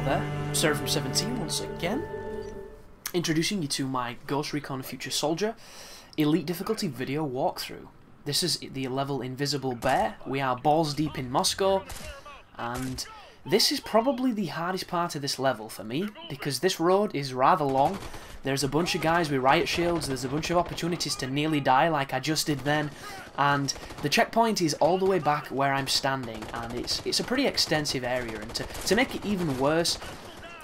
there, Sarah from 17 once again, introducing you to my Ghost Recon Future Soldier Elite Difficulty video walkthrough. This is the level Invisible Bear. We are balls deep in Moscow, and this is probably the hardest part of this level for me, because this road is rather long. There's a bunch of guys with riot shields, there's a bunch of opportunities to nearly die like I just did then, and the checkpoint is all the way back where I'm standing, and it's a pretty extensive area, and to make it even worse,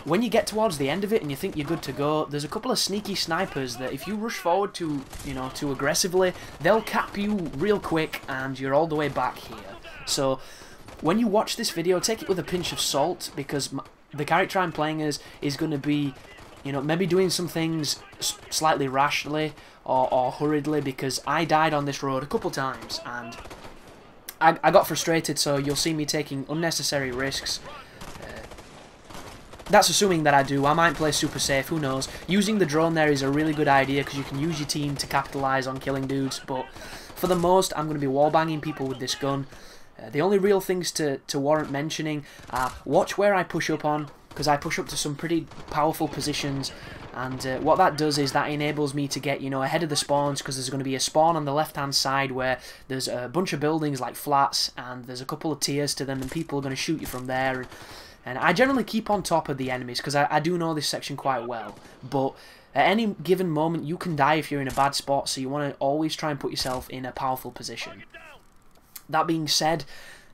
when you get towards the end of it and you think you're good to go, there's a couple of sneaky snipers that if you rush forward too aggressively, they'll cap you real quick and you're all the way back here. So when you watch this video, take it with a pinch of salt, because the character I'm playing as is going to be, maybe doing some things slightly rashly or hurriedly, because I died on this road a couple times and I got frustrated, so you'll see me taking unnecessary risks. That's assuming that I do. I might play super safe, who knows. Using the drone there is a really good idea because you can use your team to capitalise on killing dudes, but for the most I'm going to be wallbanging people with this gun. The only real things to warrant mentioning are watch where I push up on, because I push up to some pretty powerful positions, and what that does is that enables me to get ahead of the spawns, because there's going to be a spawn on the left hand side where there's a bunch of buildings like flats and there's a couple of tiers to them and people are going to shoot you from there. And I generally keep on top of the enemies because I do know this section quite well, but at any given moment you can die if you're in a bad spot, so you want to always try and put yourself in a powerful position. That being said,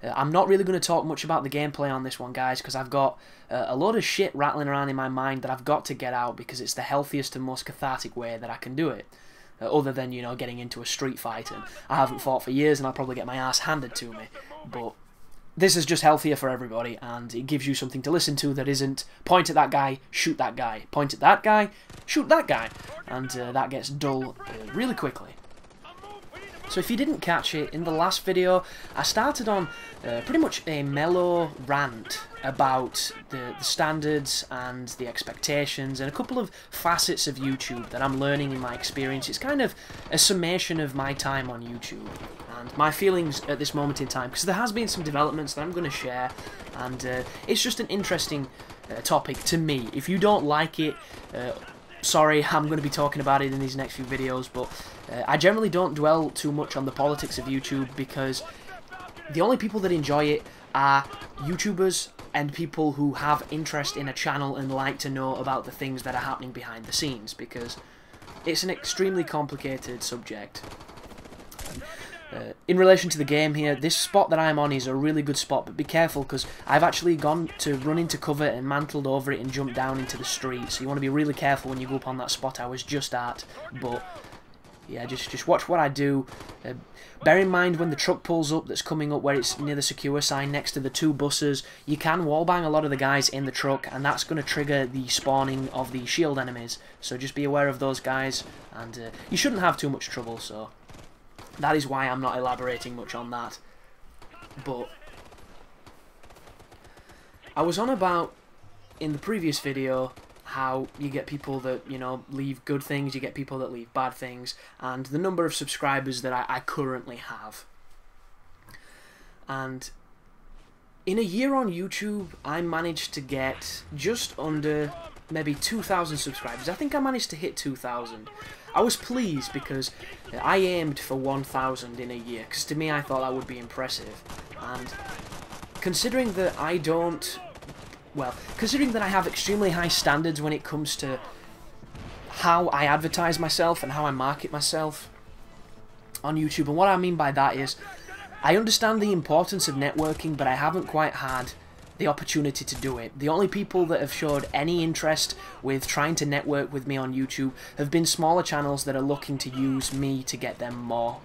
I'm not really going to talk much about the gameplay on this one, guys, because I've got a load of shit rattling around in my mind that I've got to get out because it's the healthiest and most cathartic way that I can do it. Other than, getting into a street fight, and I haven't fought for years and I'll probably get my ass handed to me, but this is just healthier for everybody, and it gives you something to listen to that isn't point at that guy, shoot that guy, point at that guy, shoot that guy, and that gets dull really quickly. So if you didn't catch it, in the last video I started on pretty much a mellow rant about the standards and the expectations and a couple of facets of YouTube that I'm learning in my experience. It's kind of a summation of my time on YouTube and my feelings at this moment in time, because there has been some developments that I'm going to share, and it's just an interesting topic to me. If you don't like it, sorry, I'm going to be talking about it in these next few videos, but I generally don't dwell too much on the politics of YouTube, because the only people that enjoy it are YouTubers and people who have interest in a channel and like to know about the things that are happening behind the scenes, because it's an extremely complicated subject. In relation to the game here, this spot that I'm on is a really good spot, but be careful because I've actually gone to run into cover and mantled over it and jumped down into the street, so you want to be really careful when you go up on that spot I was just at. But yeah, just watch what I do. Bear in mind when the truck pulls up that's coming up where it's near the secure sign next to the two buses, you can wallbang a lot of the guys in the truck, and that's going to trigger the spawning of the shield enemies, so just be aware of those guys, and you shouldn't have too much trouble, so that is why I'm not elaborating much on that. But I was on about, in the previous video, how you get people that, leave good things, you get people that leave bad things, and the number of subscribers that I currently have. And in a year on YouTube, I managed to get just under maybe 2,000 subscribers. I think I managed to hit 2,000. I was pleased because I aimed for 1,000 in a year, because to me I thought that would be impressive. And considering that considering that I have extremely high standards when it comes to how I advertise myself and how I market myself on YouTube, and what I mean by that is I understand the importance of networking, but I haven't quite had the opportunity to do it. The only people that have showed any interest with trying to network with me on YouTube have been smaller channels that are looking to use me to get them more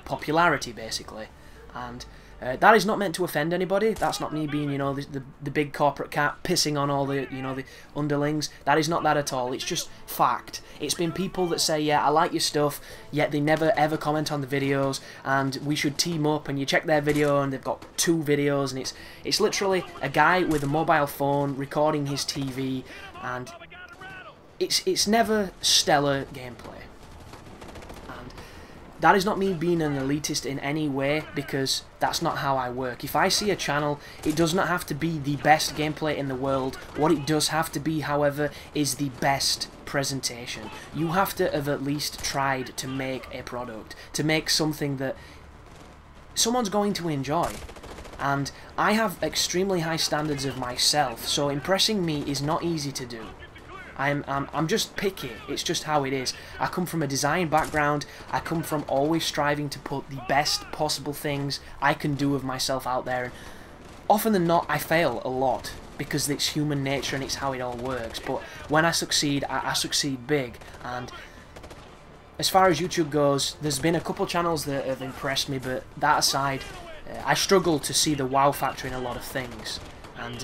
popularity, basically. And that is not meant to offend anybody. That's not me being, the big corporate cat pissing on all the, the underlings. That is not that at all. It's just fact. It's been people that say, yeah, I like your stuff, yet they never ever comment on the videos, and we should team up, and you check their video and they've got 2 videos, and it's literally a guy with a mobile phone recording his TV, and it's never stellar gameplay. that is not me being an elitist in any way, because that's not how I work. If I see a channel, it does not have to be the best gameplay in the world. What it does have to be, however, is the best presentation. You have to have at least tried to make a product, to make something that someone's going to enjoy. And I have extremely high standards of myself, so impressing me is not easy to do. I'm just picky, it's just how it is. I come from a design background, I come from always striving to put the best possible things I can do of myself out there. And often than not, I fail a lot, because it's human nature and it's how it all works. But when I succeed, I succeed big. And as far as YouTube goes, there's been a couple channels that have impressed me, but that aside, I struggle to see the wow factor in a lot of things. And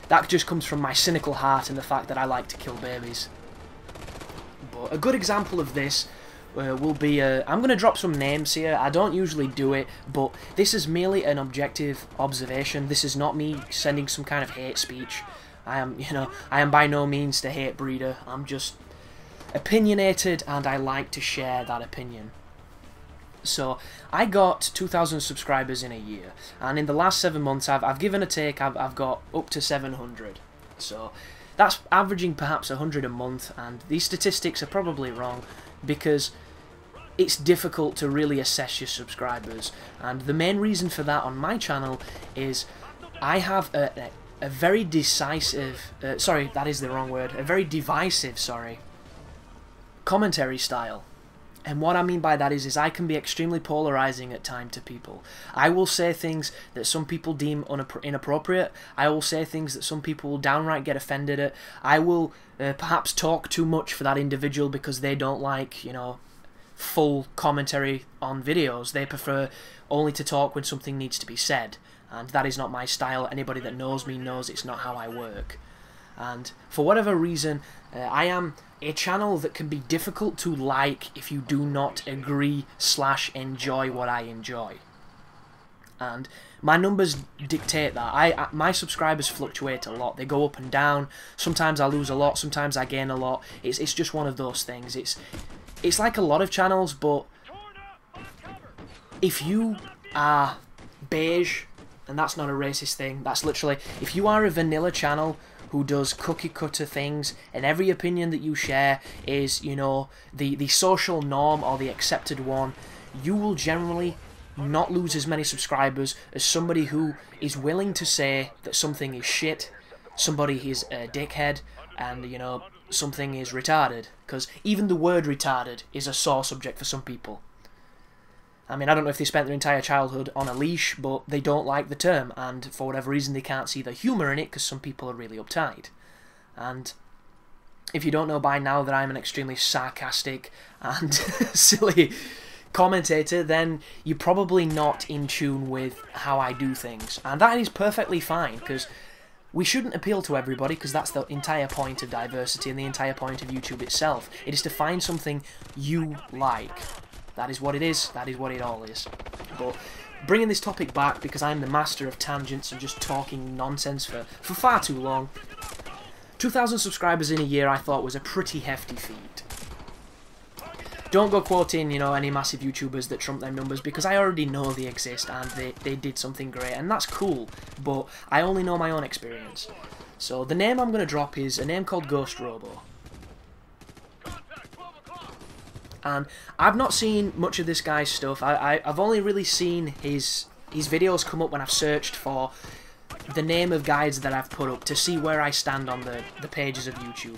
that just comes from my cynical heart and the fact that I like to kill babies. But a good example of this will be... I'm going to drop some names here. I don't usually do it, but this is merely an objective observation. This is not me sending some kind of hate speech. I am by no means the hate breeder. I'm just opinionated, and I like to share that opinion. So, I got 2,000 subscribers in a year, and in the last 7 months I've given a take, I've got up to 700. So, that's averaging perhaps 100 a month, and these statistics are probably wrong, because it's difficult to really assess your subscribers. And the main reason for that on my channel is I have a very decisive, sorry, that is the wrong word, a very divisive, commentary style. And what I mean by that is I can be extremely polarizing at times to people. I will say things that some people deem inappropriate. I will say things that some people will downright get offended at. I will perhaps talk too much for that individual because they don't like, full commentary on videos. They prefer only to talk when something needs to be said. And that is not my style. Anybody that knows me knows it's not how I work. And for whatever reason, I am a channel that can be difficult to like if you do not agree/enjoy what I enjoy. And my numbers dictate that. My subscribers fluctuate a lot. They go up and down. Sometimes I lose a lot, sometimes I gain a lot. It's just one of those things. It's like a lot of channels, but if you are beige, and that's not a racist thing, that's literally, if you are a vanilla channel who does cookie cutter things, and every opinion that you share is, the social norm or the accepted one, you will generally not lose as many subscribers as somebody who is willing to say that something is shit, somebody is a dickhead, and, something is retarded. Because even the word retarded is a sore subject for some people. I mean, I don't know if they spent their entire childhood on a leash, but they don't like the term, and for whatever reason they can't see the humour in it, because some people are really uptight. And if you don't know by now that I'm an extremely sarcastic and silly commentator, then you're probably not in tune with how I do things. And that is perfectly fine, because we shouldn't appeal to everybody, because that's the entire point of diversity and the entire point of YouTube itself. It is to find something you like. That is what it is, that is what it all is. But bringing this topic back, because I'm the master of tangents and just talking nonsense for far too long, 2,000 subscribers in a year I thought was a pretty hefty feat. Don't go quoting, any massive YouTubers that trump their numbers, because I already know they exist and they did something great, and that's cool, but I only know my own experience. So the name I'm going to drop is a name called Ghost Robo. And I've not seen much of this guy's stuff. I've only really seen his videos come up when I've searched for the name of guides that I've put up to see where I stand on the pages of YouTube.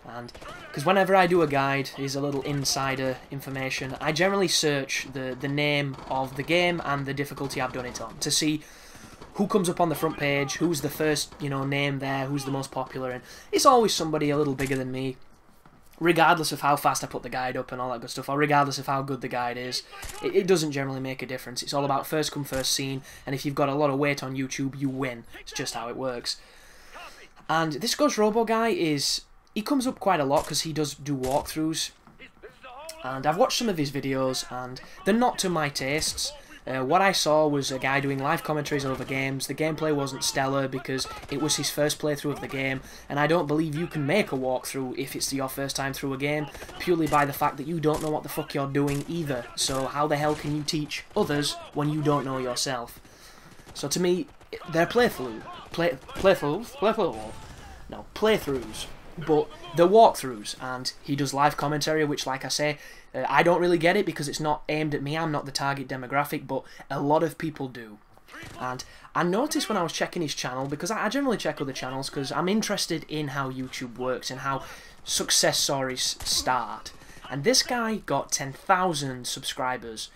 And because whenever I do a guide, here's a little insider information, I generally search the name of the game and the difficulty I've done it on to see who comes up on the front page, who's the first, name there, who's the most popular, and it's always somebody a little bigger than me. Regardless of how fast I put the guide up and all that good stuff, or regardless of how good the guide is, it doesn't generally make a difference. It's all about first come, first seen, and if you've got a lot of weight on YouTube, you win. It's just how it works. And this Ghost Robo guy he comes up quite a lot because he does do walkthroughs, and I've watched some of his videos, and they're not to my tastes. What I saw was a guy doing live commentaries over games. The gameplay wasn't stellar because it was his first playthrough of the game, and I don't believe you can make a walkthrough if it's your first time through a game, purely by the fact that you don't know what the fuck you're doing either. So how the hell can you teach others when you don't know yourself? So to me, they're playthroughs, but they're walkthroughs, and he does live commentary, which, like I say, I don't really get it because it's not aimed at me. I'm not the target demographic, but a lot of people do. And I noticed when I was checking his channel, because I generally check other channels because I'm interested in how YouTube works and how success stories start. And this guy got 10,000 subscribers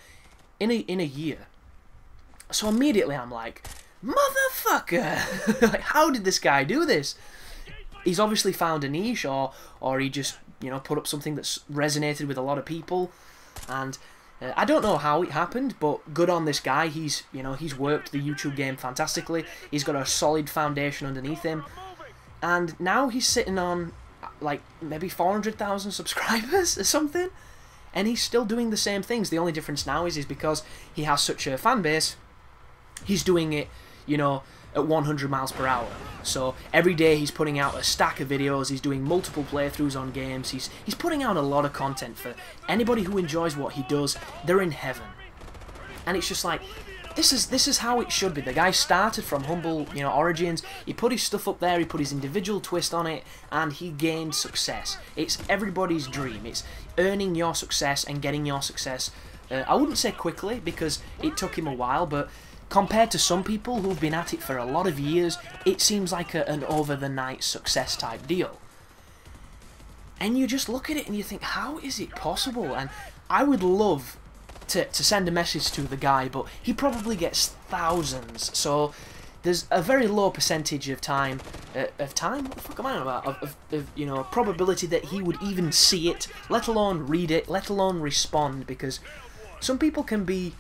in a year. So immediately I'm like, motherfucker! Like, how did this guy do this? He's obviously found a niche, or he just, you know, put up something that's resonated with a lot of people, and I don't know how it happened, but good on this guy. He's worked the YouTube game fantastically. He's got a solid foundation underneath him, and now he's sitting on like maybe 400,000 subscribers or something, and he's still doing the same things. The only difference now is because he has such a fan base, he's doing it, you know, at 100 miles per hour. So every day he's putting out a stack of videos, he's doing multiple playthroughs on games, he's putting out a lot of content. For anybody who enjoys what he does, they're in heaven. And it's just like, this is how it should be. The guy started from humble, you know, origins, he put his stuff up there, he put his individual twist on it, and he gained success. It's everybody's dream. It's earning your success and getting your success. I wouldn't say quickly, because it took him a while, but compared to some people who've been at it for a lot of years, it seems like an over-the-night success type deal. And you just look at it and you think, how is it possible? And I would love to send a message to the guy, but he probably gets thousands. So there's a very low percentage of time, what the fuck am I on about? Of you know, probability that he would even see it, let alone read it, let alone respond, because some people can be,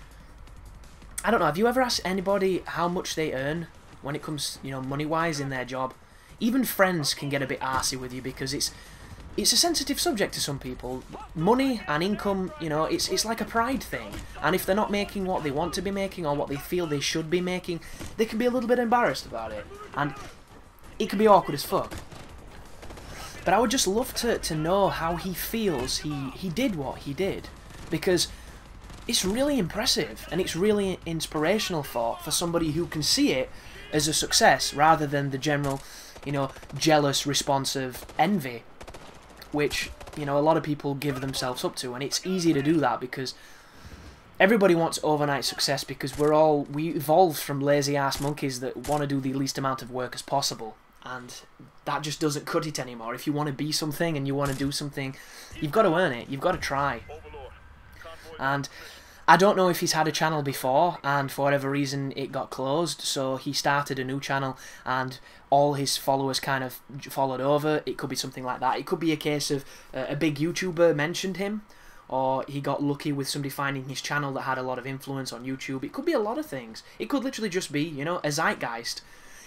I don't know, have you ever asked anybody how much they earn when it comes, you know, money-wise in their job? Even friends can get a bit arsey with you because it's a sensitive subject to some people. Money and income, you know, it's like a pride thing. And if they're not making what they want to be making or what they feel they should be making, they can be a little bit embarrassed about it. And it can be awkward as fuck. But I would just love to know how he feels he did what he did. Because it's really impressive, and it's really inspirational for somebody who can see it as a success rather than the general, you know, jealous response of envy, which, you know, a lot of people give themselves up to. And it's easy to do that because everybody wants overnight success, because we evolved from lazy ass monkeys that want to do the least amount of work as possible, and that just doesn't cut it anymore. If you want to be something and you want to do something, you've got to earn it, you've got to try. And I don't know if he's had a channel before and for whatever reason it got closed, so he started a new channel and all his followers kind of followed over. It could be something like that. It could be a case of a big YouTuber mentioned him, or he got lucky with somebody finding his channel that had a lot of influence on YouTube. It could be a lot of things. It could literally just be, you know, a zeitgeist.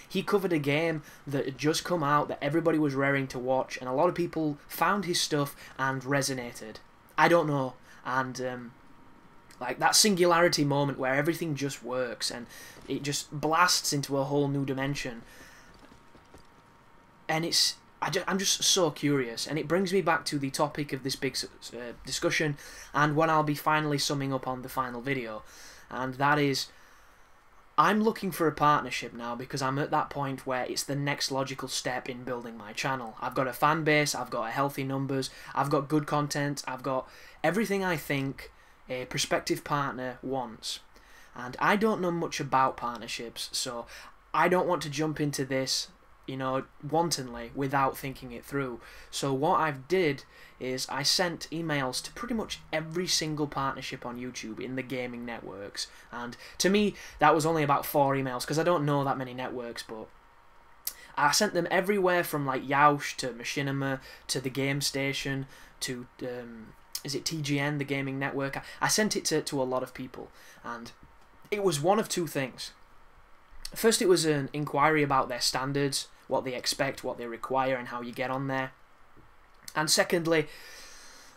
He covered a game that had just come out that everybody was raring to watch, and a lot of people found his stuff and resonated. I don't know. And like that singularity moment where everything just works and it just blasts into a whole new dimension. And I'm just so curious, and it brings me back to the topic of this big discussion and what I'll be finally summing up on the final video, and that is, I'm looking for a partnership now, because I'm at that point where it's the next logical step in building my channel. I've got a fan base, I've got healthy numbers, I've got good content, I've got everything I think a prospective partner wants. And I don't know much about partnerships, so I don't want to jump into this, you know, wantonly without thinking it through. So what I've did is I sent emails to pretty much every single partnership on YouTube in the gaming networks, and to me that was only about 4 emails because I don't know that many networks, but I sent them everywhere from like Yoush to Machinima to the Game Station to is it TGN, the gaming network? I sent it to a lot of people, and it was one of two things. First, it was an inquiry about their standards, what they expect, what they require, and how you get on there. And secondly,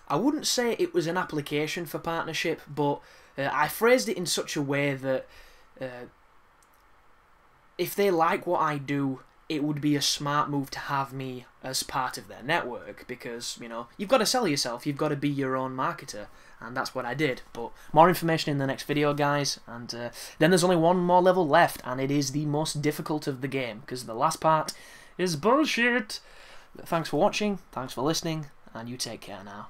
I wouldn't say it was an application for partnership, but I phrased it in such a way that if they like what I do, it would be a smart move to have me as part of their network, because, you know, you've got to sell yourself, you've got to be your own marketer, and that's what I did. But more information in the next video, guys, and then there's only one more level left, and it is the most difficult of the game, because the last part is bullshit. Thanks for watching, thanks for listening, and you take care now.